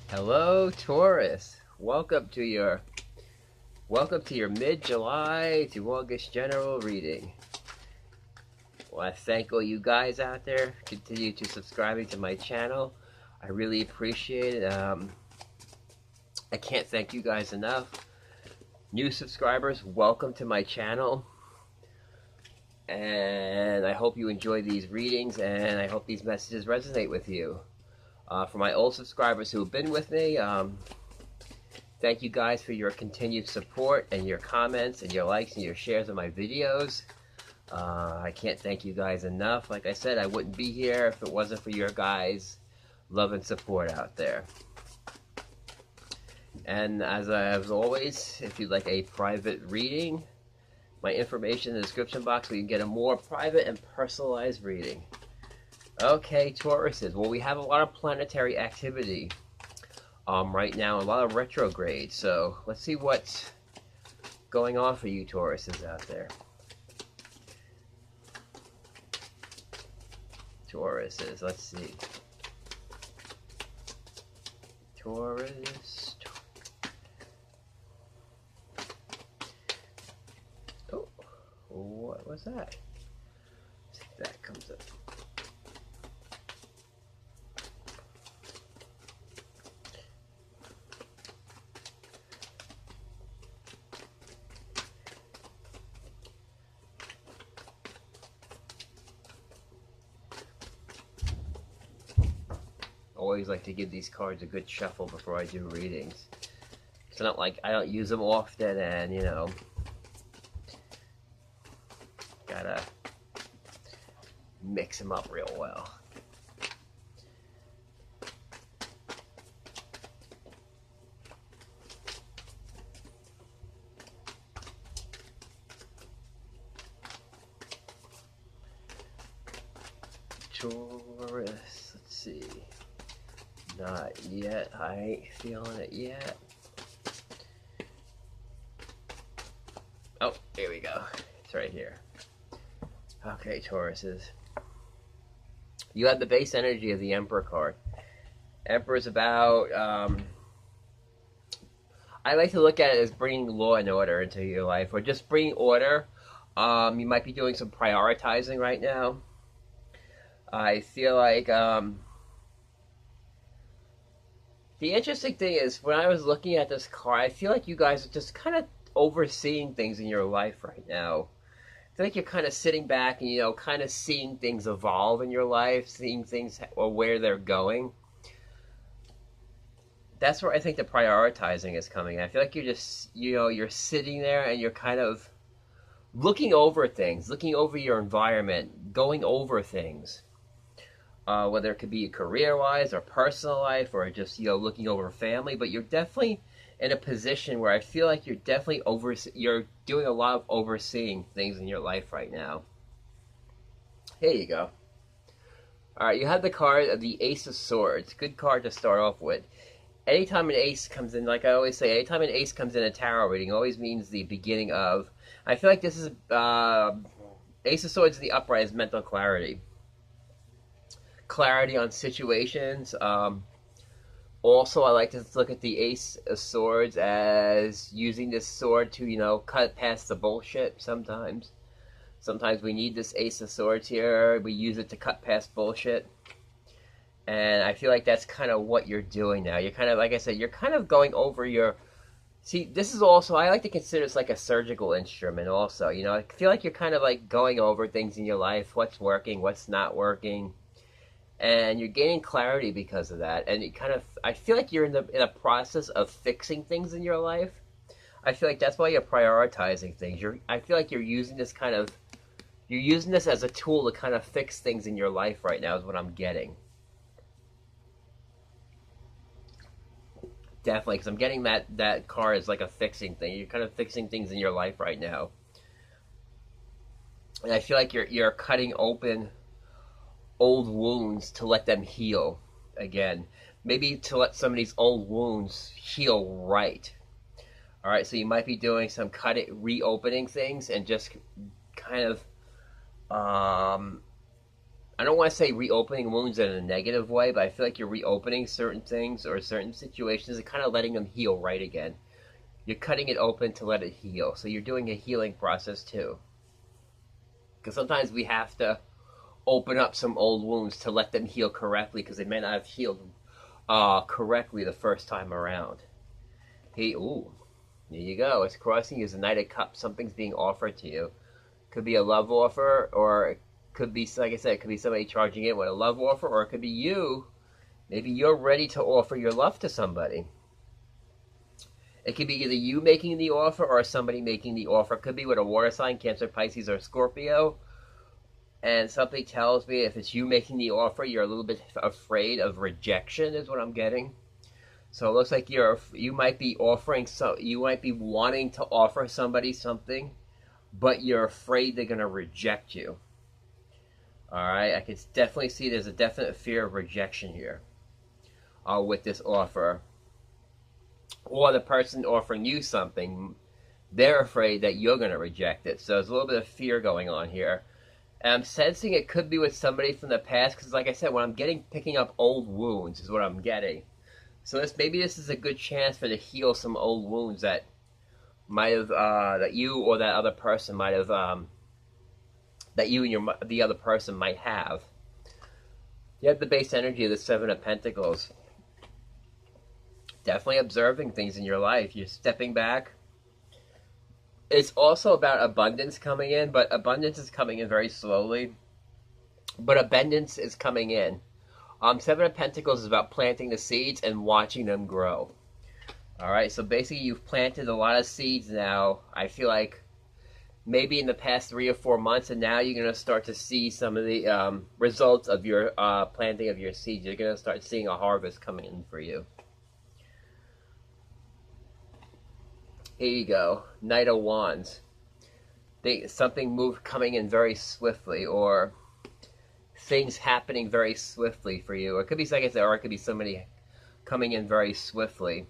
Hello, Taurus. Welcome to your mid-July to August general reading. I want to thank all you guys out there. Continue to subscribing to my channel. I really appreciate it. I can't thank you guys enough. New subscribers, welcome to my channel. And I hope you enjoy these readings, and I hope these messages resonate with you. For my old subscribers who have been with me, thank you guys for your continued support and your comments and your likes and your shares of my videos. I can't thank you guys enough. Like I said, I wouldn't be here if it wasn't for your guys' love and support out there. And as always, if you'd like a private reading, my information in the description box where you can get a more private and personalized reading. Okay, Tauruses. Well, we have a lot of planetary activity right now, a lot of retrograde. So let's see what's going on for you Tauruses out there. Tauruses, let's see. Taurus. Oh, what was that? Let's see if that comes up. Always like to give these cards a good shuffle before I do readings. It's not like I don't use them often, and you know, gotta mix them up real well. Taurus, let's see. Not yet. I ain't feeling it yet. Oh, here we go. It's right here. Okay, Tauruses. You have the base energy of the Emperor card. Emperor is about, I like to look at it as bringing law and order into your life, or just bringing order. You might be doing some prioritizing right now. I feel like, the interesting thing is, when I was looking at this card, I feel like you guys are just kind of overseeing things in your life right now. I feel like you're kind of sitting back and, you know, kind of seeing things evolve in your life, seeing things or where they're going. That's where I think the prioritizing is coming. I feel like you're just, you know, you're sitting there and you're kind of looking over things, looking over your environment, going over things. Whether it could be career-wise or personal life or just, you know, looking over family, but you're definitely in a position where I feel like you're definitely you're doing a lot of overseeing things in your life right now. Here you go. All right, you have the card of the Ace of Swords. Good card to start off with. Anytime an ace comes in, like I always say, anytime an ace comes in a tarot reading, always means the beginning of. I feel like this is Ace of Swords in the upright is mental clarity. Clarity on situations. Also, I like to look at the Ace of Swords as using this sword to, you know, cut past the bullshit sometimes. Sometimes we need this Ace of Swords here. We use it to cut past bullshit. And I feel like that's kind of what you're doing now. You're kind of, like I said, you're kind of going over your... See, this is also, I like to consider this like a surgical instrument also. You know, I feel like you're kind of like going over things in your life. What's working, what's not working. And you're gaining clarity because of that. And it kind of, I feel like you're in a process of fixing things in your life. I feel like that's why you're prioritizing things. I feel like you're using this as a tool to kind of fix things in your life right now is what I'm getting. Definitely, because I'm getting that card as like a fixing thing. You're kind of fixing things in your life right now. And I feel like you're cutting open old wounds to let them heal again. Maybe to let some of these old wounds heal right. All right, so you might be doing some reopening things and just kind of I don't want to say reopening wounds in a negative way, but I feel like you're reopening certain things or certain situations and kind of letting them heal right again. You're cutting it open to let it heal. So you're doing a healing process too. Because sometimes we have to open up some old wounds to let them heal correctly because they may not have healed correctly the first time around. Ooh, there you go. It's crossing you as a Knight of Cups. Something's being offered to you. Could be a love offer, or it could be, like I said, it could be somebody charging in with a love offer, or it could be you. Maybe you're ready to offer your love to somebody. It could be either you making the offer or somebody making the offer. It could be with a water sign, Cancer, Pisces, or Scorpio. And something tells me if it's you making the offer, you're a little bit afraid of rejection, is what I'm getting. So it looks like you might be offering, you might be wanting to offer somebody something, but you're afraid they're going to reject you. All right, I can definitely see there's a definite fear of rejection here with this offer. Or the person offering you something, they're afraid that you're going to reject it. So there's a little bit of fear going on here. And I'm sensing it could be with somebody from the past, because like I said, when I'm picking up old wounds is what I'm getting. So maybe this is a good chance for to heal some old wounds that might have, that you or that other person might have, that you and the other person might have. You have the base energy of the Seven of Pentacles. Definitely observing things in your life. You're stepping back. It's also about abundance coming in, but abundance is coming in very slowly. But abundance is coming in. Seven of Pentacles is about planting the seeds and watching them grow. Alright, so basically you've planted a lot of seeds now. I feel like maybe in the past 3 or 4 months, and now you're going to start to see some of the results of your planting of your seeds. You're going to start seeing a harvest coming in for you. Here you go, Knight of Wands. Something coming in very swiftly, or things happening very swiftly for you. Or it could be, like I said, or it could be somebody coming in very swiftly.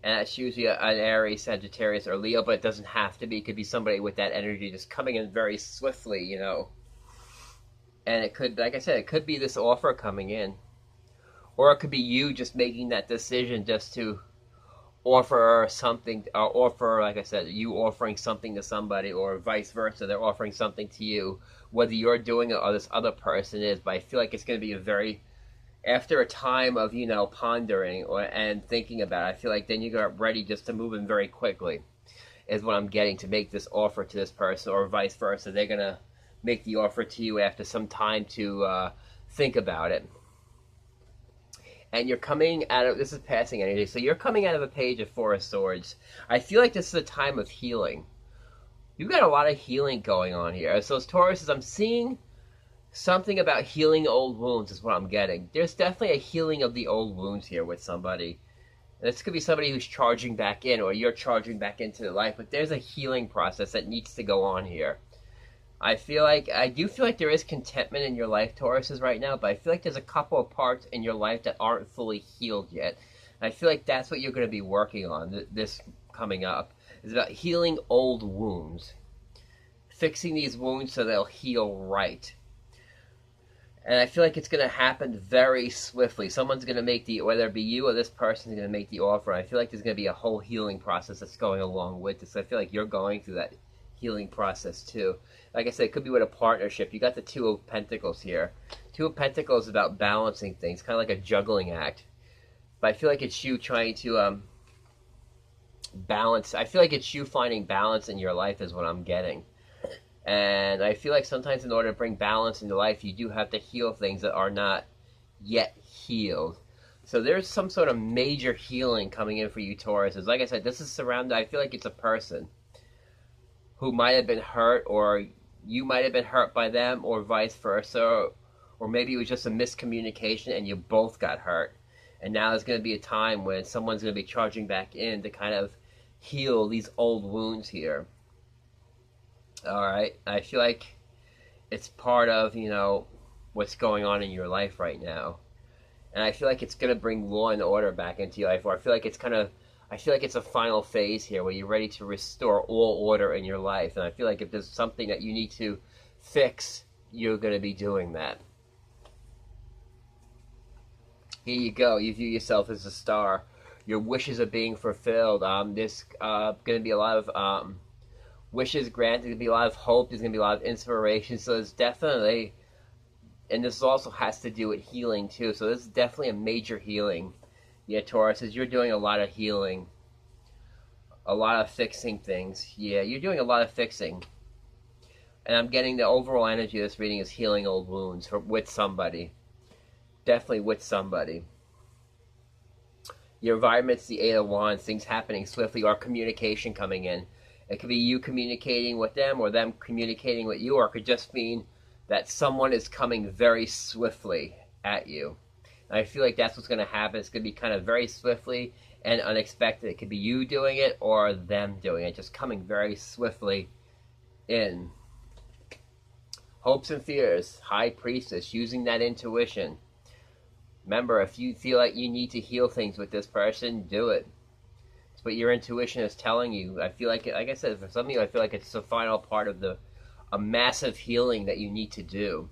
And that's usually an Aries, Sagittarius, or Leo, but it doesn't have to be. It could be somebody with that energy just coming in very swiftly, you know. And it could, like I said, it could be this offer coming in. Or it could be you just making that decision just to offer something, or offer, like I said, you offering something to somebody, or vice versa, they're offering something to you, whether you're doing it or this other person is. But I feel like it's going to be a very, after a time of, you know, pondering and thinking about it, I feel like then you got ready just to move in very quickly, is what I'm getting, to make this offer to this person, or vice versa. They're going to make the offer to you after some time to think about it. And you're coming out of, this is passing energy, so you're coming out of a page of Four of Swords. I feel like this is a time of healing. You've got a lot of healing going on here. So as Taurus, I'm seeing something about healing old wounds is what I'm getting. There's definitely a healing of the old wounds here with somebody. And this could be somebody who's charging back in, or you're charging back into their life, but there's a healing process that needs to go on here. I do feel like there is contentment in your life, Tauruses, right now, but I feel like there's a couple of parts in your life that aren't fully healed yet. And I feel like that's what you're going to be working on this coming up. It's about healing old wounds. Fixing these wounds so they'll heal right. And I feel like it's going to happen very swiftly. Someone's going to make whether it be you or this person is going to make the offer. I feel like there's going to be a whole healing process that's going along with this. I feel like you're going through that healing process too. Like I said, it could be with a partnership. You got the Two of Pentacles here. Two of Pentacles is about balancing things, kind of like a juggling act. But I feel like it's you trying to balance. I feel like it's you finding balance in your life is what I'm getting. And I feel like sometimes in order to bring balance into life, you do have to heal things that are not yet healed. So there's some sort of major healing coming in for you, Tauruses. Like I said, this is surrounded, I feel like it's a person who might have been hurt, or you might have been hurt by them, or vice versa, or maybe it was just a miscommunication and you both got hurt. And now there's going to be a time when someone's going to be charging back in to kind of heal these old wounds here. Alright, I feel like it's part of, you know, what's going on in your life right now. And I feel like it's going to bring law and order back into your life, or I feel like it's a final phase here where you're ready to restore all order in your life. And I feel like if there's something that you need to fix, you're going to be doing that. Here you go. You view yourself as a star. Your wishes are being fulfilled. There's going to be a lot of wishes granted. There's going to be a lot of hope. There's going to be a lot of inspiration. So it's definitely, and this also has to do with healing too. So this is definitely a major healing. Yeah, Taurus, as you're doing a lot of healing. A lot of fixing things. Yeah, you're doing a lot of fixing. And I'm getting the overall energy of this reading is healing old wounds with somebody. Definitely with somebody. Your environment's the Eight of Wands, things happening swiftly, or communication coming in. It could be you communicating with them, or them communicating with you, or it could just mean that someone is coming very swiftly at you. And I feel like that's what's going to happen. It's going to be kind of very swiftly and unexpected. It could be you doing it or them doing it, just coming very swiftly in. Hopes and fears, High Priestess, using that intuition. Remember, if you feel like you need to heal things with this person, do it. It's what your intuition is telling you. I feel like I said, for some of you, I feel like it's the final part of a massive healing that you need to do.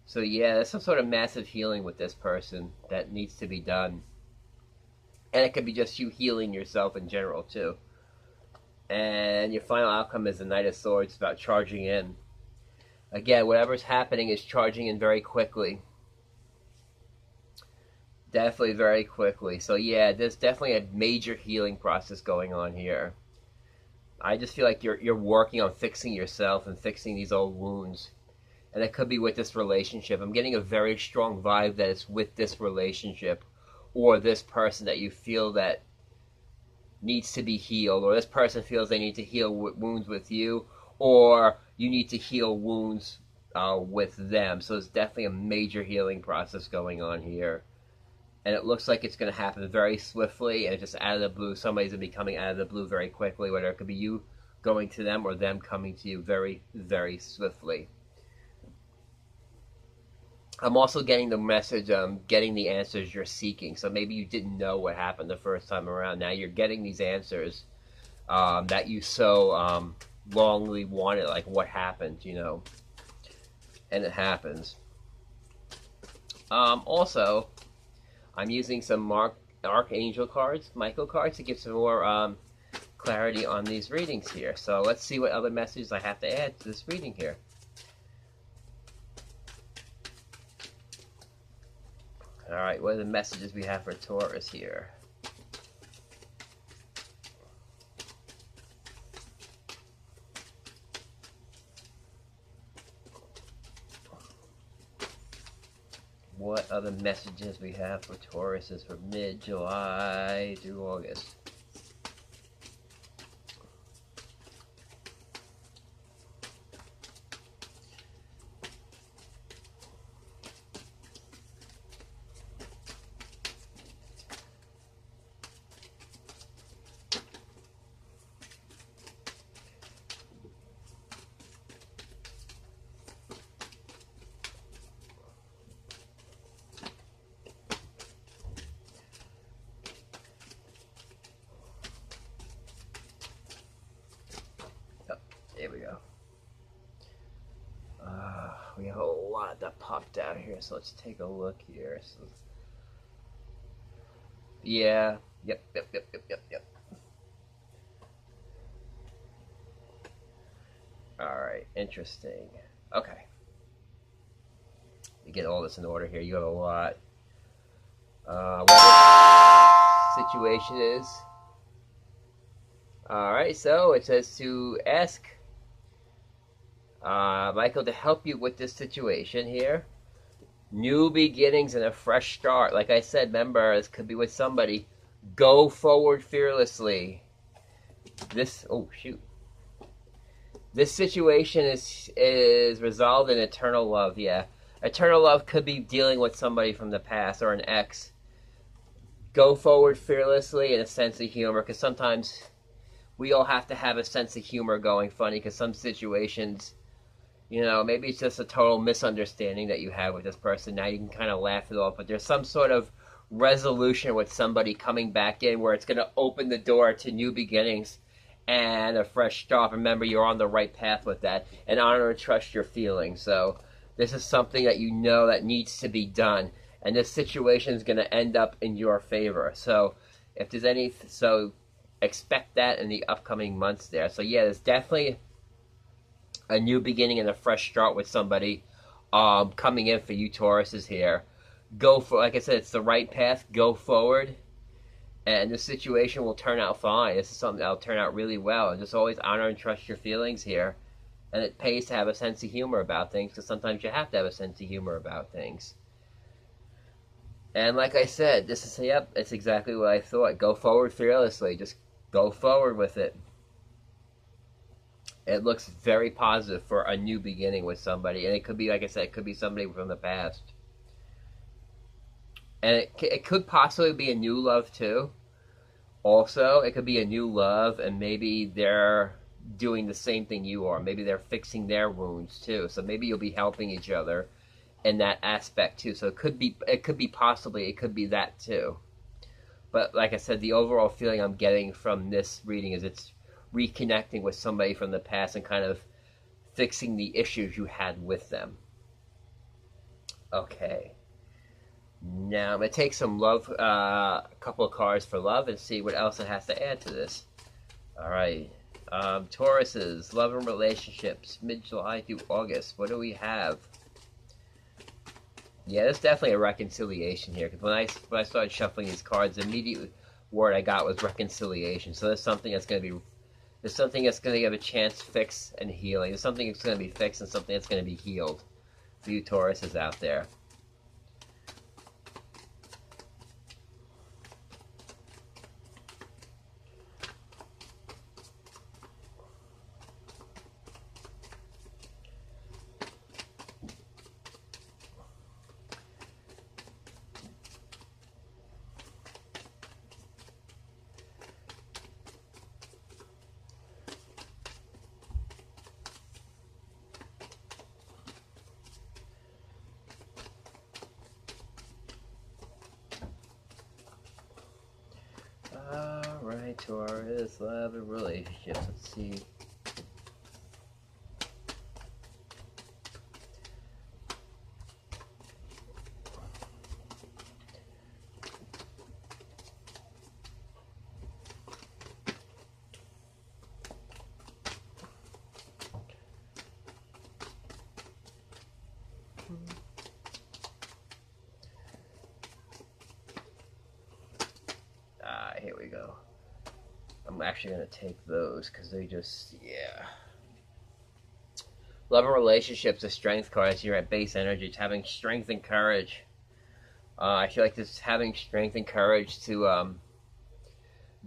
So yeah, there's some sort of massive healing with this person that needs to be done. And it could be just you healing yourself in general, too. And your final outcome is the Knight of Swords. It's about charging in. Again, whatever's happening is charging in very quickly. Definitely very quickly. So yeah, there's definitely a major healing process going on here. I just feel like you're working on fixing yourself and fixing these old wounds. And it could be with this relationship. I'm getting a very strong vibe that it's with this relationship. Or this person that you feel that needs to be healed, or this person feels they need to heal wounds with you, or you need to heal wounds with them. So it's definitely a major healing process going on here. And it looks like it's going to happen very swiftly, and it's just out of the blue. Somebody's going to be coming out of the blue very quickly, whether it could be you going to them or them coming to you very, very swiftly. I'm also getting the message, getting the answers you're seeking. So maybe you didn't know what happened the first time around. Now you're getting these answers that you so longly wanted, like what happened, you know. And it happens. Also, I'm using some Archangel cards, Michael cards, to give some more clarity on these readings here. So let's see what other messages I have to add to this reading here. Alright, what are the messages we have for Taurus here? What other messages we have for Taurus is for mid-July through August? There we go. We have a lot that popped out here, so let's take a look here. So, yeah, yep. Alright, interesting. Okay. Let me get all this in order here. You have a lot. What the situation is. Alright, so it says to ask Michael to help you with this situation here. New beginnings and a fresh start. Like I said, remember, this could be with somebody. Go forward fearlessly. This situation is resolved in eternal love, yeah. Eternal love could be dealing with somebody from the past or an ex. Go forward fearlessly and a sense of humor, because sometimes we all have to have a sense of humor going funny, because some situations, you know, maybe it's just a total misunderstanding that you have with this person. Now you can kind of laugh it off, but there's some sort of resolution with somebody coming back in where it's going to open the door to new beginnings and a fresh start. Remember, you're on the right path with that, and honor and trust your feelings. So this is something that you know that needs to be done, and this situation is going to end up in your favor. So if there's any, so expect that in the upcoming months there. So yeah, there's definitely a new beginning and a fresh start with somebody coming in for you, Tauruses here. Go for, like I said, it's the right path. Go forward, and this situation will turn out fine. This is something that'll turn out really well. And just always honor and trust your feelings here. And it pays to have a sense of humor about things, because sometimes you have to have a sense of humor about things. And like I said, this is, yep, it's exactly what I thought. Go forward fearlessly. Just go forward with it. It looks very positive for a new beginning with somebody. And it could be, like I said, it could be somebody from the past. And it could possibly be a new love, too. Also, it could be a new love, and maybe they're doing the same thing you are. Maybe they're fixing their wounds, too. So maybe you'll be helping each other in that aspect, too. So it could be that, too. But like I said, the overall feeling I'm getting from this reading is it's reconnecting with somebody from the past and kind of fixing the issues you had with them. Okay. Now I'm going to take some love, a couple of cards for love, and see what else it has to add to this. Alright. Tauruses, love and relationships, mid-July through August. What do we have? Yeah, there's definitely a reconciliation here. Because when I started shuffling these cards, the immediate word I got was reconciliation. So there's something that's going to give a chance fix and healing. There's something that's going to be fixed and something that's going to be healed for you Tauruses out there. Alright, Taurus, love and relationships. Let's see. Here we go. I'm actually going to take those because they just, yeah. Love and relationships, a strength card. As you're at base energy, it's having strength and courage. I feel like this is having strength and courage to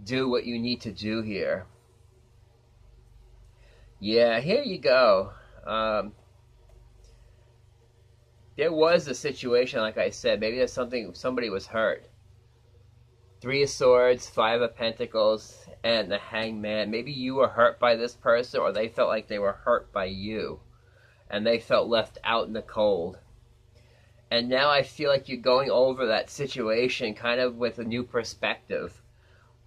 do what you need to do here. Yeah, here you go. There was a situation, like I said, maybe there's somebody was hurt. 3 of Swords, 5 of Pentacles, and the Hangman. Maybe you were hurt by this person, or they felt like they were hurt by you. And they felt left out in the cold. And now I feel like you're going over that situation kind of with a new perspective.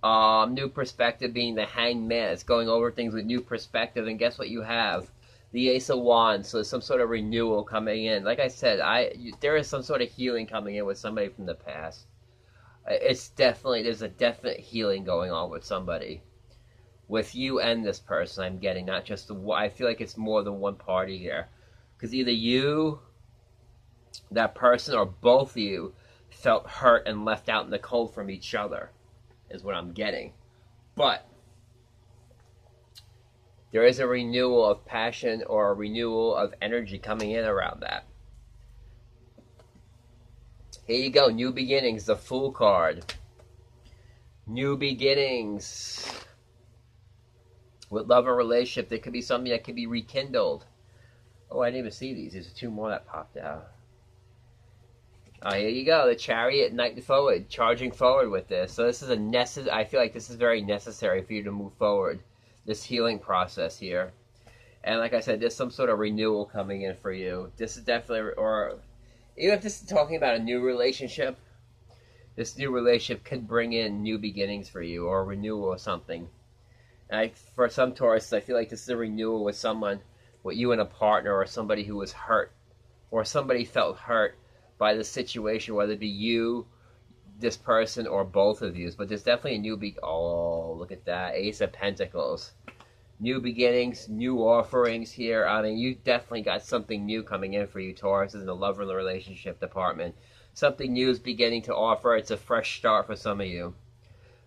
New perspective being the Hangman. It's going over things with new perspective, and guess what you have? The Ace of Wands, so there's some sort of renewal coming in. Like I said, there is some sort of healing coming in with somebody from the past. There's a definite healing going on with somebody. With you and this person, I'm getting, not just I feel like it's more than one party here. Because either you, that person, or both of you felt hurt and left out in the cold from each other, is what I'm getting. But there is a renewal of passion or a renewal of energy coming in around that. Here you go, new beginnings, the Fool card. New beginnings. With love and relationship, there could be something that could be rekindled. Oh, I didn't even see these. There's 2 more that popped out. Oh, here you go, the Chariot, Knight forward, charging forward with this. So this is I feel like this is very necessary for you to move forward. This healing process here. And like I said, there's some sort of renewal coming in for you. This is definitely, or even if this is talking about a new relationship, this new relationship could bring in new beginnings for you, or a renewal or something. For some Tauruses, I feel like this is a renewal with someone, with you and a partner, or somebody who was hurt, or somebody felt hurt by the situation, whether it be you, this person, or both of you. But there's definitely a oh, look at that. Ace of Pentacles. New beginnings, new offerings here. I mean, you definitely got something new coming in for you, Taurus, in the love and the relationship department. Something new is beginning to offer. It's a fresh start for some of you.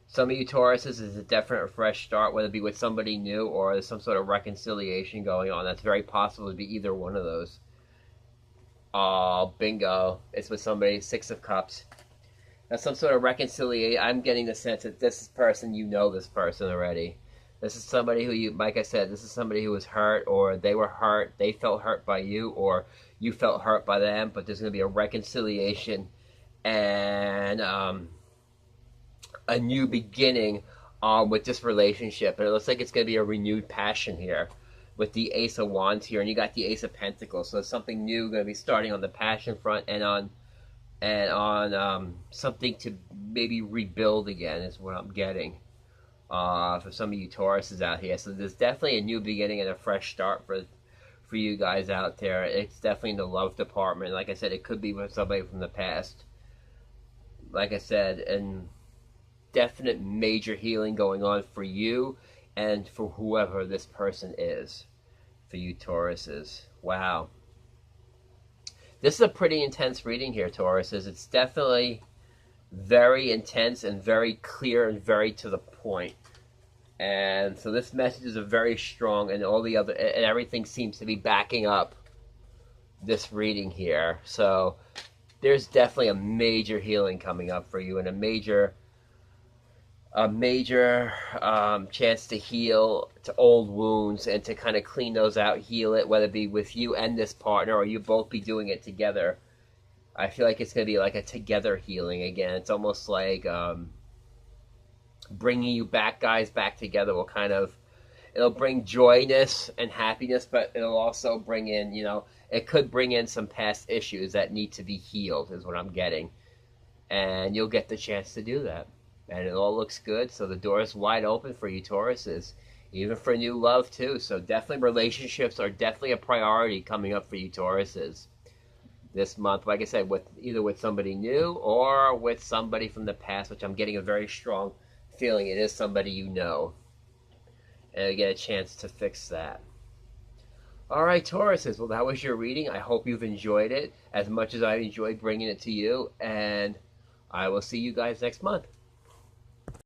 Some of you Tauruses is a definite fresh start, whether it be with somebody new or there's some sort of reconciliation going on. That's very possible to be either one of those. Oh, bingo. It's with somebody, Six of Cups. That's some sort of reconciliation. I'm getting the sense that this person, you know this person already. This is somebody who you, like I said, this is somebody who was hurt, or they were hurt, they felt hurt by you, or you felt hurt by them, but there's going to be a reconciliation and a new beginning with this relationship. And it looks like it's going to be a renewed passion here with the Ace of Wands here, and you got the Ace of Pentacles. So something new going to be starting on the passion front and on something to maybe rebuild again is what I'm getting. For some of you Tauruses out here. So there's definitely a new beginning and a fresh start for you guys out there. It's definitely in the love department. Like I said, it could be with somebody from the past. Like I said, and definite major healing going on for you and for whoever this person is. For you Tauruses. Wow. This is a pretty intense reading here, Tauruses. It's definitely very intense and very clear and very to the point. And so this message is a very strong, and all the other, and everything seems to be backing up this reading here. So there's definitely a major healing coming up for you, and a major chance to heal to old wounds and to kind of clean those out, heal it, whether it be with you and this partner or you both be doing it together. I feel like it's going to be like a together healing again. It's almost like bringing you back, guys, back together will kind of, it'll bring joyness and happiness, but it'll also bring in, it could bring in some past issues that need to be healed, is what I'm getting. And you'll get the chance to do that. And it all looks good, so the door is wide open for you Tauruses, even for new love too. So definitely relationships are definitely a priority coming up for you Tauruses this month, like I said, either with somebody new or with somebody from the past, which I'm getting a very strong feeling it is somebody you know. And you get a chance to fix that. Alright, Tauruses, well, that was your reading. I hope you've enjoyed it as much as I enjoyed bringing it to you, and I will see you guys next month.